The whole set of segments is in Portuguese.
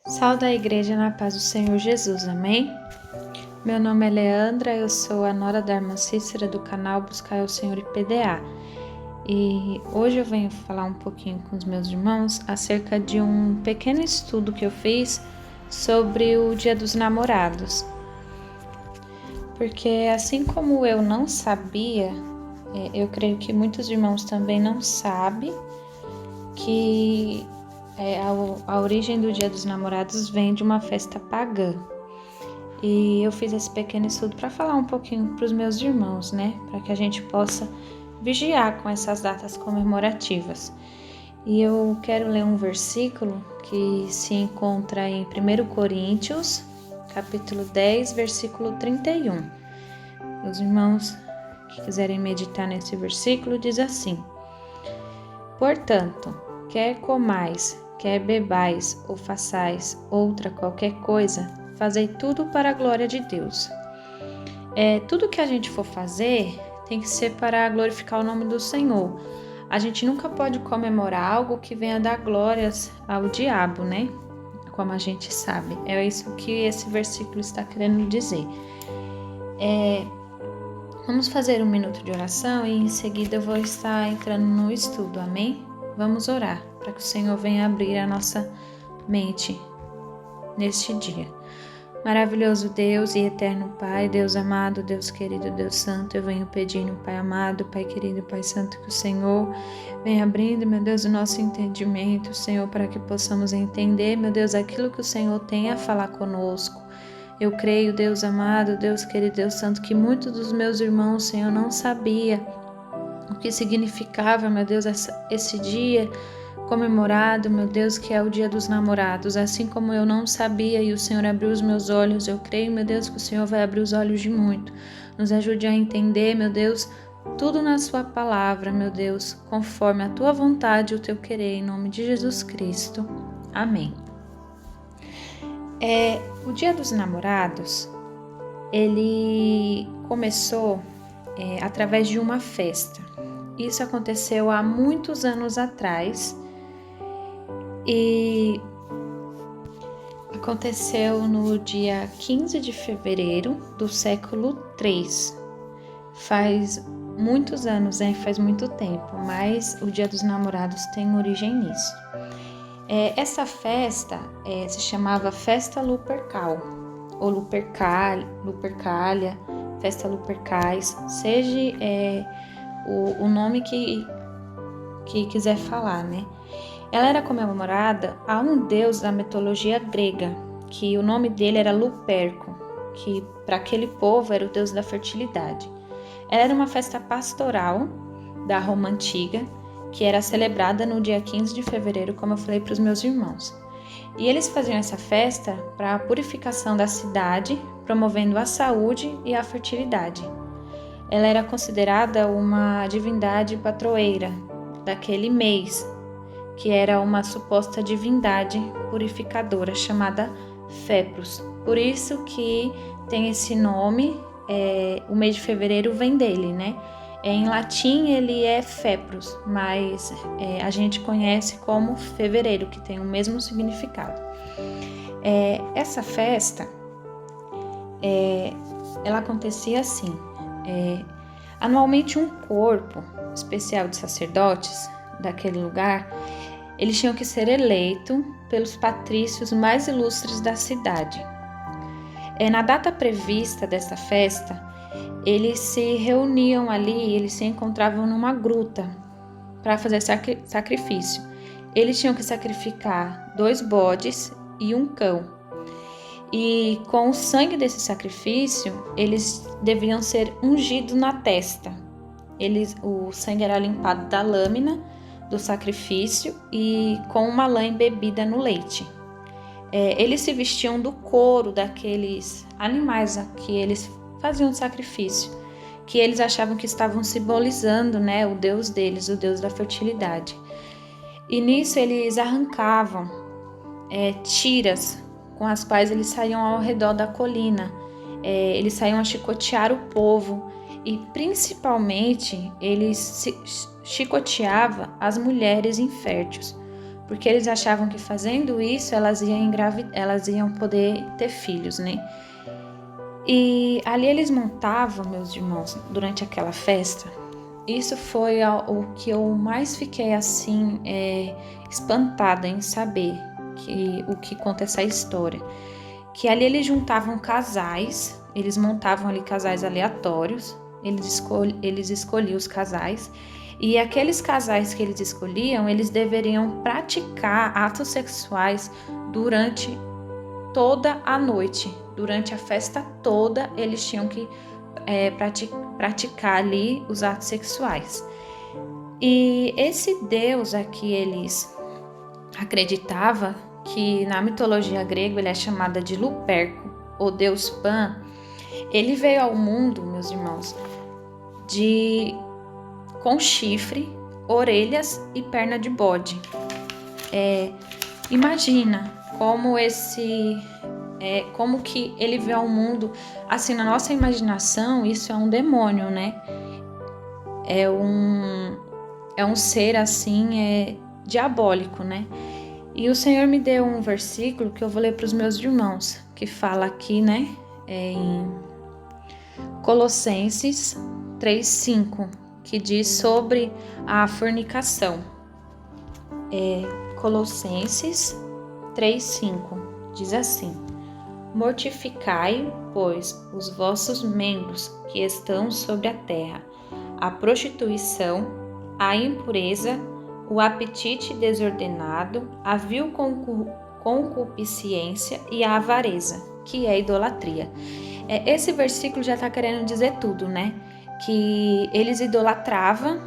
Salve a igreja na paz do Senhor Jesus, amém? Meu nome é Leandra, eu sou a nora da irmã Cícera do canal Buscar o Senhor IPDA. E hoje eu venho falar um pouquinho com os meus irmãos acerca de um pequeno estudo que eu fiz sobre o Dia dos Namorados. Porque assim como eu não sabia, eu creio que muitos irmãos também não sabem que a origem do Dia dos Namorados vem de uma festa pagã. E eu fiz esse pequeno estudo para falar um pouquinho para os meus irmãos, né? Para que a gente possa vigiar com essas datas comemorativas. E eu quero ler um versículo que se encontra em 1 Coríntios, capítulo 10, versículo 31. Os irmãos que quiserem meditar nesse versículo diz assim: Portanto, quer comais, quer bebais ou façais outra qualquer coisa, fazei tudo para a glória de Deus. Tudo que a gente for fazer tem que ser para glorificar o nome do Senhor. A gente nunca pode comemorar algo que venha dar glórias ao diabo, né? Como a gente sabe. É isso que esse versículo está querendo dizer. Vamos fazer um minuto de oração e em seguida eu vou estar entrando no estudo, amém? Vamos orar para que o Senhor venha abrir a nossa mente neste dia. Maravilhoso Deus e eterno Pai, Deus amado, Deus querido, Deus santo, eu venho pedindo, Pai amado, Pai querido, Pai santo, que o Senhor venha abrindo, meu Deus, o nosso entendimento, Senhor, para que possamos entender, meu Deus, aquilo que o Senhor tem a falar conosco. Eu creio, Deus amado, Deus querido, Deus santo, que muitos dos meus irmãos, Senhor, não sabia o que significava, meu Deus, esse dia comemorado, meu Deus, que é o Dia dos Namorados. Assim como eu não sabia e o Senhor abriu os meus olhos, eu creio, meu Deus, que o Senhor vai abrir os olhos de muito. Nos ajude a entender, meu Deus, tudo na sua palavra, meu Deus, conforme a tua vontade e o teu querer, em nome de Jesus Cristo. Amém. O Dia dos Namorados, ele começou através de uma festa. Isso aconteceu há muitos anos atrás e aconteceu no dia 15 de fevereiro do século III. Faz muitos anos, faz muito tempo, mas o Dia dos Namorados tem origem nisso. Essa festa se chamava Festa Lupercal, ou Lupercalia, Festa Lupercais, seja o nome que quiser falar, né? Ela era comemorada a um deus da mitologia grega, que o nome dele era Luperco, que para aquele povo era o deus da fertilidade. Ela era uma festa pastoral da Roma Antiga, que era celebrada no dia 15 de fevereiro, como eu falei para os meus irmãos. E eles faziam essa festa para a purificação da cidade, promovendo a saúde e a fertilidade. Ela era considerada uma divindade patroeira daquele mês, que era uma suposta divindade purificadora chamada Féprus. Por isso que tem esse nome, o mês de fevereiro vem dele, né? Em latim ele é Féprus, mas a gente conhece como fevereiro, que tem o mesmo significado. Essa festa, ela acontecia assim. Anualmente um corpo especial de sacerdotes daquele lugar, eles tinham que ser eleitos pelos patrícios mais ilustres da cidade. Na data prevista dessa festa, eles se reuniam ali, eles se encontravam numa gruta para fazer sacrifício. Eles tinham que sacrificar 2 bodes e um cão. E com o sangue desse sacrifício, eles deviam ser ungidos na testa. O sangue era limpado da lâmina do sacrifício e com uma lã embebida no leite. Eles se vestiam do couro daqueles animais a que eles faziam sacrifício, que eles achavam que estavam simbolizando, né, o Deus deles, o Deus da fertilidade. E nisso eles arrancavam tiras com as quais eles saíam ao redor da colina. Eles saíam a chicotear o povo e principalmente eles chicoteavam as mulheres inférteis, porque eles achavam que fazendo isso elas iam poder ter filhos, né? E ali eles montavam, meus irmãos, durante aquela festa. Isso foi o que eu mais fiquei assim espantada em saber o que conta essa história. Que ali eles juntavam casais, eles montavam ali casais aleatórios, eles escolhiam os casais, e aqueles casais que eles escolhiam, eles deveriam praticar atos sexuais durante toda a noite. Durante a festa toda, eles tinham que praticar ali os atos sexuais. E esse Deus a que eles acreditavam, que na mitologia grega ele é chamado de Luperco, ou Deus Pan, ele veio ao mundo, meus irmãos, com chifre, orelhas e perna de bode. Imagina como que ele veio ao mundo, assim, na nossa imaginação, isso é um demônio, né? É um ser, assim, diabólico, né? E o Senhor me deu um versículo que eu vou ler para os meus irmãos, que fala aqui, né? Em Colossenses 3:5, que diz sobre a fornicação. Colossenses 3:5 diz assim: mortificai, pois, os vossos membros que estão sobre a terra, a prostituição, a impureza, o apetite desordenado, a vil concupiscência e a avareza, que é idolatria. Esse versículo já está querendo dizer tudo, né? Que eles idolatravam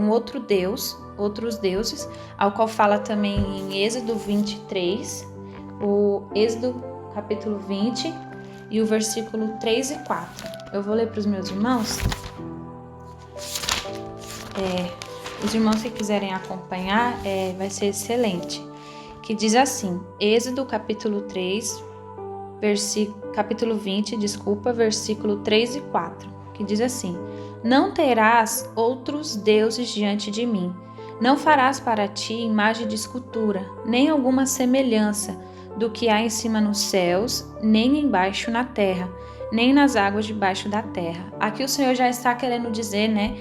outros deuses, ao qual fala também em Êxodo 23, o Êxodo capítulo 20 e o versículo 3 e 4. Eu vou ler para os meus irmãos. Os irmãos que quiserem acompanhar, vai ser excelente. Que diz assim, Êxodo capítulo 3, capítulo 20, versículo 3 e 4, que diz assim: não terás outros deuses diante de mim, não farás para ti imagem de escultura, nem alguma semelhança do que há em cima nos céus, nem embaixo na terra, nem nas águas debaixo da terra. Aqui o Senhor já está querendo dizer, né,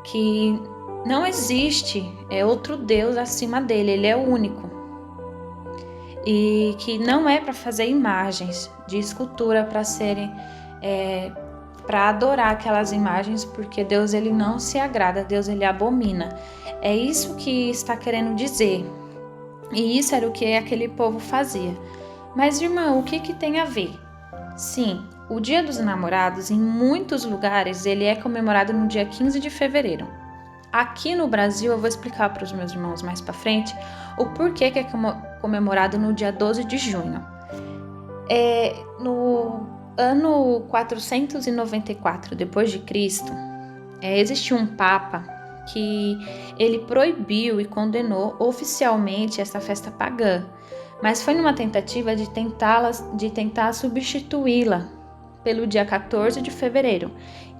que não existe outro Deus acima dele, ele é o único. E que não é para fazer imagens de escultura para adorar aquelas imagens, porque Deus ele não se agrada, Deus ele abomina. É isso que está querendo dizer. E isso era o que aquele povo fazia. Mas, irmão, o que tem a ver? Sim, o Dia dos Namorados, em muitos lugares, ele é comemorado no dia 15 de fevereiro. Aqui no Brasil, eu vou explicar para os meus irmãos mais para frente o porquê que é comemorado no dia 12 de junho. No ano 494 depois de Cristo, existiu um papa que ele proibiu e condenou oficialmente essa festa pagã, mas foi numa tentativa de tentar substituí-la pelo dia 14 de fevereiro,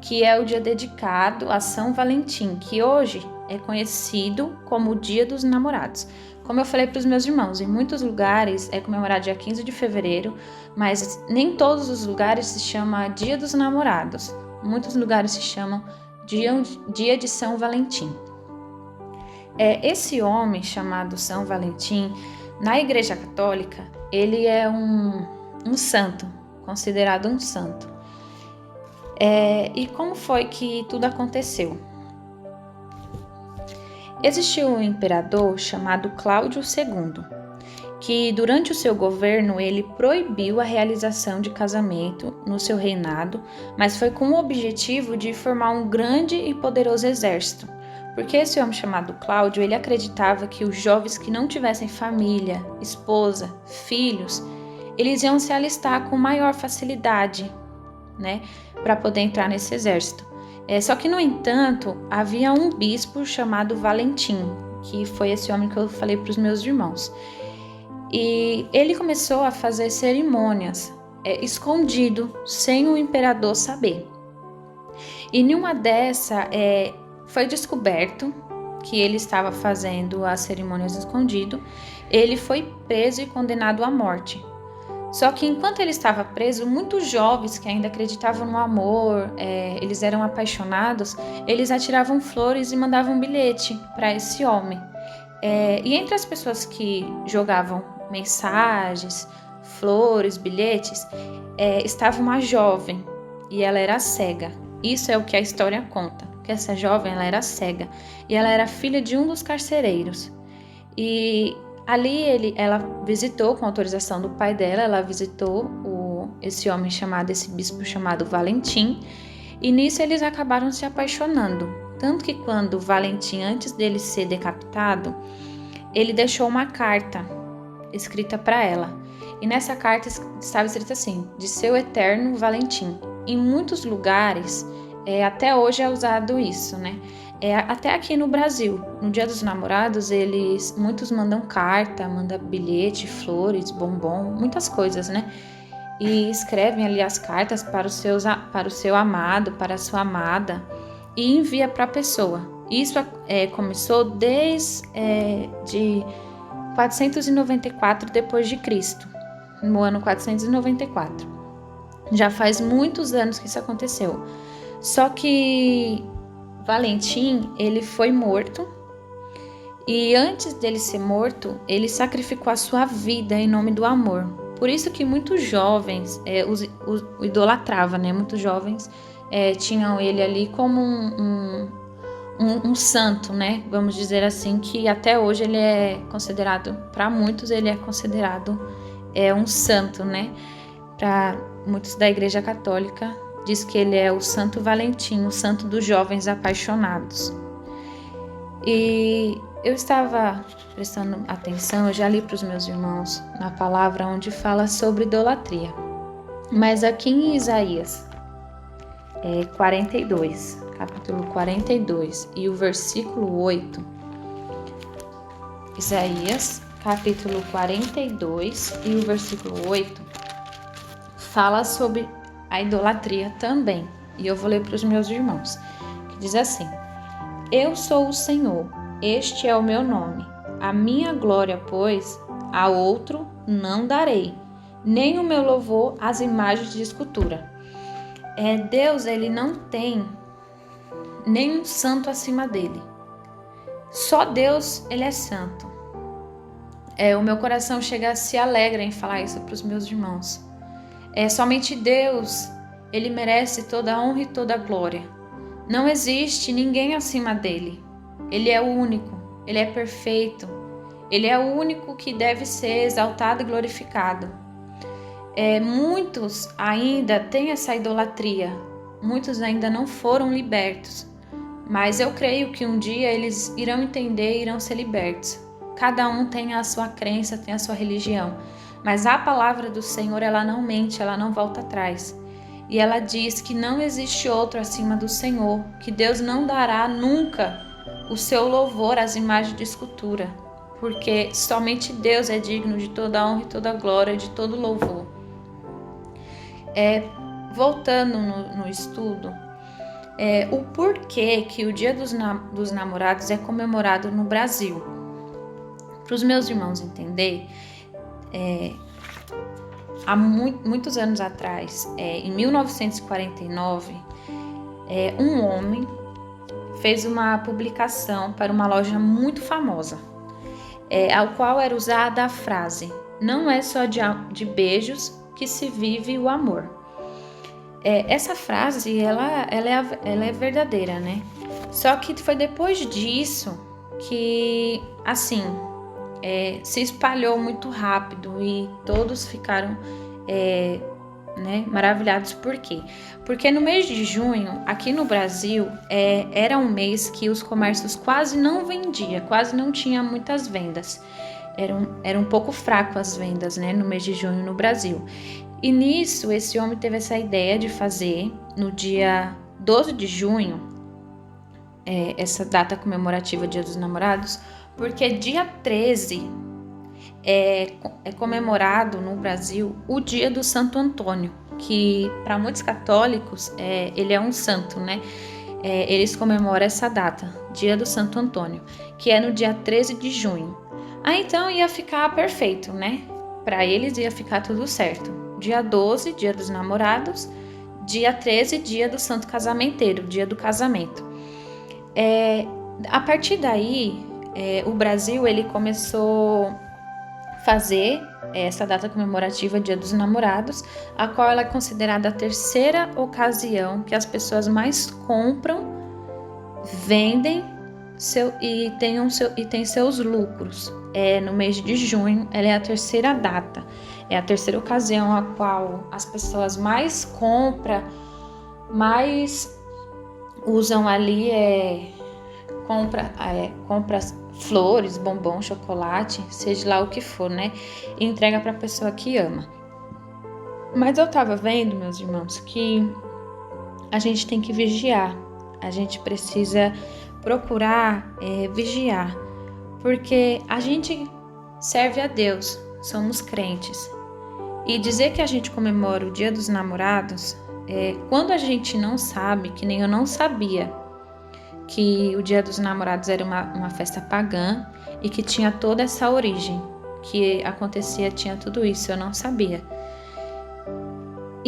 que é o dia dedicado a São Valentim, que hoje é conhecido como o Dia dos Namorados. Como eu falei para os meus irmãos, em muitos lugares é comemorado dia 15 de fevereiro, mas nem todos os lugares se chama Dia dos Namorados. Muitos lugares se chamam Dia de São Valentim. Esse homem chamado São Valentim, na Igreja Católica, ele é um santo, considerado um santo. E como foi que tudo aconteceu? Existiu um imperador chamado Cláudio II, que durante o seu governo ele proibiu a realização de casamento no seu reinado, mas foi com o objetivo de formar um grande e poderoso exército, porque esse homem chamado Cláudio, ele acreditava que os jovens que não tivessem família, esposa, filhos, eles iam se alistar com maior facilidade, né, para poder entrar nesse exército. Só que, no entanto, havia um bispo chamado Valentim, que foi esse homem que eu falei para os meus irmãos. E ele começou a fazer cerimônias escondido, sem o imperador saber. E numa dessa, foi descoberto que ele estava fazendo as cerimônias escondido, ele foi preso e condenado à morte. Só que enquanto ele estava preso, muitos jovens que ainda acreditavam no amor, eles eram apaixonados, eles atiravam flores e mandavam um bilhete para esse homem. E entre as pessoas que jogavam mensagens, flores, bilhetes, estava uma jovem e ela era cega. Isso é o que a história conta, que essa jovem ela era cega e ela era filha de um dos carcereiros. E ali ela visitou, com autorização do pai dela, ela visitou esse homem esse bispo chamado Valentim, e nisso eles acabaram se apaixonando. Tanto que quando Valentim, antes dele ser decapitado, ele deixou uma carta escrita para ela. E nessa carta estava escrito assim: de seu eterno Valentim. Em muitos lugares, até hoje é usado isso, né? Até aqui no Brasil, no Dia dos Namorados, muitos mandam carta, mandam bilhete, flores, bombom, muitas coisas, né? E escrevem ali as cartas para o seu amado, para a sua amada, e envia para a pessoa. Isso começou desde 494 depois de Cristo, no ano 494. Já faz muitos anos que isso aconteceu. Só que Valentim, ele foi morto, e antes dele ser morto, ele sacrificou a sua vida em nome do amor. Por isso que muitos jovens o idolatravam, né? Muitos jovens tinham ele ali como um santo, né? Vamos dizer assim, que até hoje ele é considerado, para muitos, ele é considerado um santo, né? Para muitos da Igreja Católica, diz que ele é o Santo Valentim, o santo dos jovens apaixonados. E eu estava prestando atenção, eu já li para os meus irmãos na palavra onde fala sobre idolatria. Mas aqui em Isaías 42, capítulo 42 e o versículo 8, Isaías, capítulo 42 e o versículo 8, fala sobre a idolatria também. E eu vou ler para os meus irmãos, que diz assim: eu sou o Senhor, este é o meu nome. A minha glória, pois, a outro não darei, nem o meu louvor às imagens de escultura. Deus, ele não tem nenhum santo acima dele. Só Deus, ele é santo. O meu coração chega a se alegra em falar isso para os meus irmãos. Somente Deus, ele merece toda a honra e toda a glória. Não existe ninguém acima dele. Ele é o único, ele é perfeito. Ele é o único que deve ser exaltado e glorificado. Muitos ainda têm essa idolatria. Muitos ainda não foram libertos. Mas eu creio que um dia eles irão entender e irão ser libertos. Cada um tem a sua crença, tem a sua religião. Mas a palavra do Senhor, ela não mente, ela não volta atrás. E ela diz que não existe outro acima do Senhor, que Deus não dará nunca o seu louvor às imagens de escultura, porque somente Deus é digno de toda a honra e toda a glória, de todo louvor. Voltando no estudo, o porquê que o Dia dos Namorados é comemorado no Brasil. Para os meus irmãos entenderem, há muitos anos atrás, em 1949, um homem fez uma publicação para uma loja muito famosa, ao qual era usada a frase: não é só de beijos que se vive o amor. Essa frase, ela é verdadeira, né? Só que foi depois disso que, assim, se espalhou muito rápido e todos ficaram maravilhados. Por quê? Porque no mês de junho, aqui no Brasil, era um mês que os comércios quase não vendiam, quase não tinha muitas vendas. Era um pouco fraco as vendas, né, no mês de junho no Brasil. E nisso, esse homem teve essa ideia de fazer, no dia 12 de junho, essa data comemorativa Dia dos Namorados, porque dia 13 é comemorado no Brasil o dia do Santo Antônio, que para muitos católicos ele é um santo, né? eles comemoram essa data, Dia do Santo Antônio, que é no dia 13 de junho. Então ia ficar perfeito, né? Para eles ia ficar tudo certo. Dia 12, Dia dos Namorados. Dia 13, Dia do Santo Casamenteiro, Dia do Casamento. A partir daí, o Brasil ele começou a fazer essa data comemorativa, Dia dos Namorados, a qual ela é considerada a terceira ocasião que as pessoas mais compram, vendem e têm seus lucros. No mês de junho, ela é a terceira data, é a terceira ocasião a qual as pessoas mais compram, mais usam ali, compra flores, bombom, chocolate, seja lá o que for, né? E entrega para a pessoa que ama. Mas eu tava vendo, meus irmãos, que a gente tem que vigiar. A gente precisa procurar vigiar. Porque a gente serve a Deus, somos crentes. E dizer que a gente comemora o Dia dos Namorados, quando a gente não sabe, que nem eu não sabia, que o Dia dos Namorados era uma festa pagã e que tinha toda essa origem, que acontecia, tinha tudo isso, eu não sabia.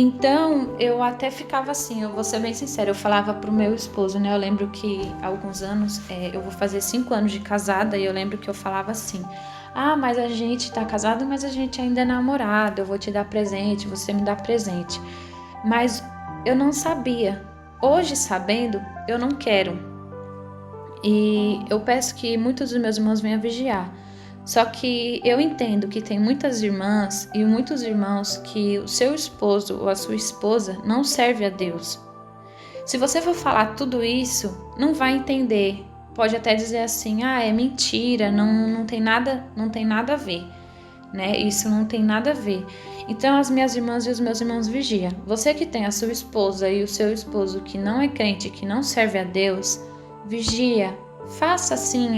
Então, eu até ficava assim, eu vou ser bem sincera, eu falava pro meu esposo, né? Eu lembro que há alguns anos, eu vou fazer 5 anos de casada, e eu lembro que eu falava assim: mas a gente tá casado, mas a gente ainda é namorado, eu vou te dar presente, você me dá presente. Mas eu não sabia. Hoje, sabendo, eu não quero. E eu peço que muitos dos meus irmãos venham vigiar. Só que eu entendo que tem muitas irmãs e muitos irmãos que o seu esposo ou a sua esposa não serve a Deus. Se você for falar tudo isso, não vai entender. Pode até dizer assim: é mentira, não tem nada a ver, né? Isso não tem nada a ver. Então as minhas irmãs e os meus irmãos vigiam. Você que tem a sua esposa e o seu esposo que não é crente, que não serve a Deus, vigia. Faça assim,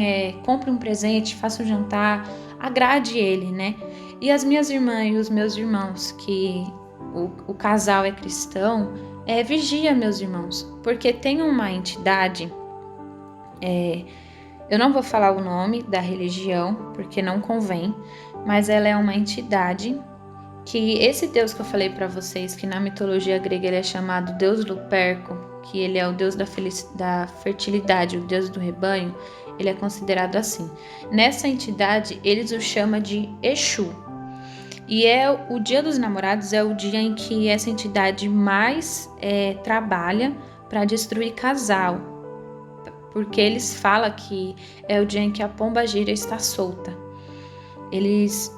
compre um presente, faça um jantar, agrade ele, né? E as minhas irmãs e os meus irmãos, que o casal é cristão, vigia, meus irmãos, porque tem uma entidade, eu não vou falar o nome da religião, porque não convém, mas ela é uma entidade que esse Deus que eu falei para vocês, que na mitologia grega ele é chamado Deus Luperco, que ele é o Deus da fertilidade, o Deus do rebanho, ele é considerado assim. Nessa entidade, eles o chamam de Exu. E o Dia dos Namorados é o dia em que essa entidade mais trabalha para destruir casal. Porque eles falam que é o dia em que a pombagira está solta. Eles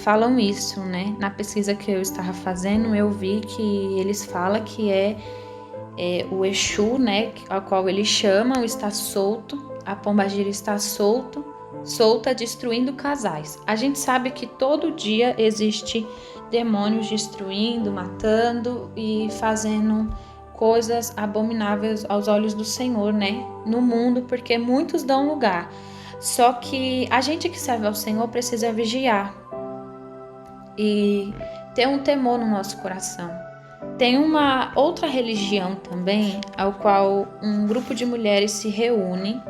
falam isso, né? Na pesquisa que eu estava fazendo, eu vi que eles falam que o Exu, né, ao qual eles chamam, está solto, a pombagira está solta, destruindo casais. A gente sabe que todo dia existe demônios destruindo, matando e fazendo coisas abomináveis aos olhos do Senhor, né, no mundo, porque muitos dão lugar. Só que a gente que serve ao Senhor precisa vigiar e ter um temor no nosso coração. Tem uma outra religião também, ao qual um grupo de mulheres se reúne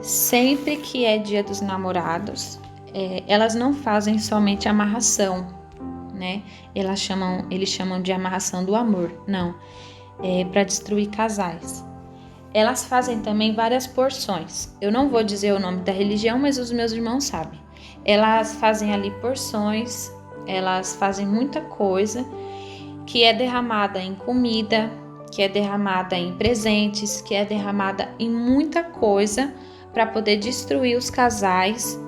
sempre que é Dia dos Namorados. Elas não fazem somente amarração, né? Eles chamam de amarração do amor, não. Para destruir casais. Elas fazem também várias porções. Eu não vou dizer o nome da religião, mas os meus irmãos sabem. Elas fazem ali porções, elas fazem muita coisa que é derramada em comida, que é derramada em presentes, que é derramada em muita coisa para poder destruir os casais,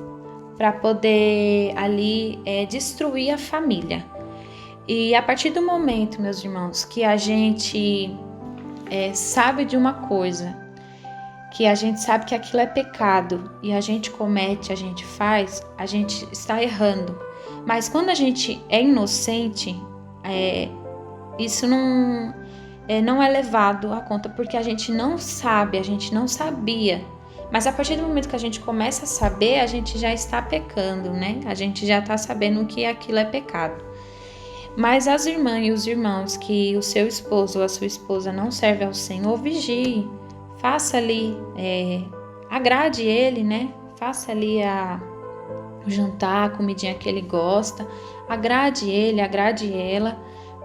para poder ali destruir a família. E a partir do momento, meus irmãos, que a gente sabe de uma coisa, que a gente sabe que aquilo é pecado e a gente comete, a gente faz, a gente está errando. Mas quando a gente é inocente, isso não é levado à conta, porque a gente não sabe, a gente não sabia. Mas a partir do momento que a gente começa a saber, a gente já está pecando, né? A gente já está sabendo que aquilo é pecado. Mas as irmãs e os irmãos que o seu esposo ou a sua esposa não serve ao Senhor, vigie, faça ali, agrade ele, né? Faça ali o jantar, a comidinha que ele gosta, agrade ele, agrade ela,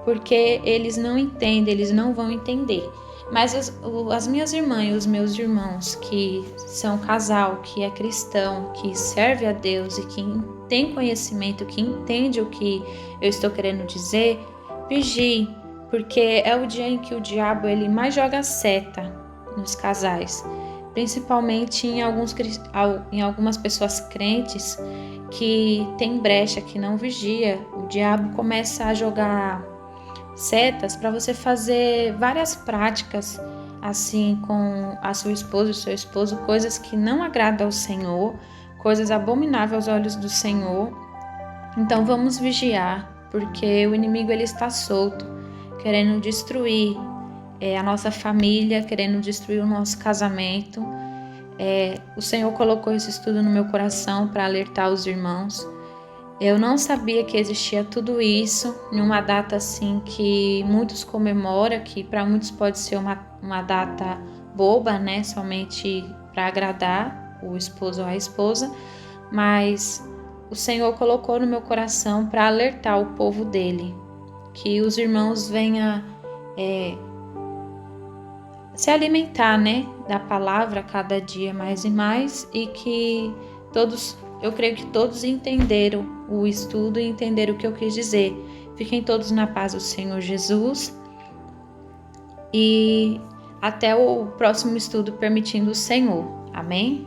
porque eles não entendem, eles não vão entender. Mas as minhas irmãs e os meus irmãos que são casal, que é cristão, que serve a Deus e que tem conhecimento, que entende o que eu estou querendo dizer, vigie, porque é o dia em que o diabo ele mais joga seta nos casais, principalmente em algumas pessoas crentes que tem brecha, que não vigia. O diabo começa a jogar setas para você fazer várias práticas assim com a sua esposa e o seu esposo, coisas que não agradam ao Senhor, coisas abomináveis aos olhos do Senhor. Então vamos vigiar, porque o inimigo ele está solto, querendo destruir a nossa família, querendo destruir o nosso casamento. O Senhor colocou esse estudo no meu coração para alertar os irmãos. Eu não sabia que existia tudo isso em uma data assim que muitos comemoram, que para muitos pode ser uma data boba, né? Somente para agradar o esposo ou a esposa, mas o Senhor colocou no meu coração para alertar o povo dele, que os irmãos venham se alimentar, né, da palavra cada dia mais e mais, e que eu creio que todos entenderam o estudo e entenderam o que eu quis dizer. Fiquem todos na paz do Senhor Jesus e até o próximo estudo, permitindo o Senhor. Amém?